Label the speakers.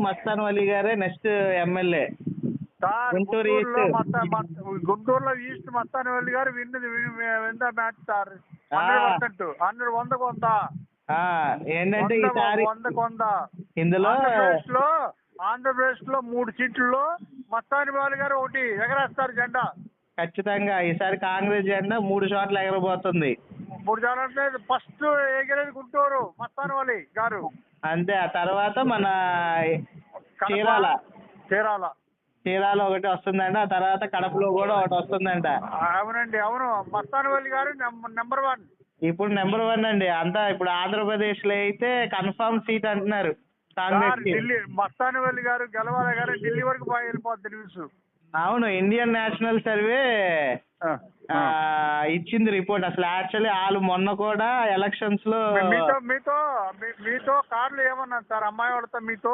Speaker 1: మస్తాన్ వలి గారే next MLA
Speaker 2: sir
Speaker 1: Guntur east.
Speaker 2: గుంటూరులో east Mastanavalli గారు విందా మ్యాచ్ సార్. 100%. 100
Speaker 1: ఏంటంటే ఈసారి
Speaker 2: 100
Speaker 1: ఇందులో
Speaker 2: ఆంధ్రప్రదేశ్ లో 3 సీట్లలో మస్తానవల్లి గారు ఒకటి ఎగరేస్తారు జెండా.
Speaker 1: ఖచ్చితంగా ఈసారి కాంగ్రెస్ జెండా 3 చోట్ల ఎగరబోతుంది.
Speaker 2: 3 సార్లు ఫస్ట్ ఎగిరేది గుంటూరు మస్తానవల్లి గారు.
Speaker 1: అంతే. ఆ తర్వాత మన చీరాల ఒకటి వస్తుందంట. ఆ తర్వాత కడపలో కూడా ఒకటి వస్తుందంట.
Speaker 2: అవునండి, అవును. మస్తానవల్లి గారు నెంబర్ 1.
Speaker 1: ఇప్పుడు నెంబర్ 1 అండి. అంతా ఇప్పుడు ఆంధ్రప్రదేశ్ లో అయితే కన్ఫర్మ్ సీట్ అంటున్నారు కాంగ్రెస్ కి.
Speaker 2: ఢిల్లీ మస్తానవల్లి గారు గెలవాలి గారు ఢిల్లీ వరకు వెళ్ళిపోద్ది న్యూస్.
Speaker 1: అవును, ఇండియన్ నేషనల్ సర్వే ఇచ్చింది రిపోర్ట్. అసలు యాక్చువల్లీ వాళ్ళు మొన్న కూడా ఎలక్షన్స్ లో
Speaker 2: మీతో కార్లు ఏమన్నారు సార్ అమ్మాయి వాళ్ళతో మీతో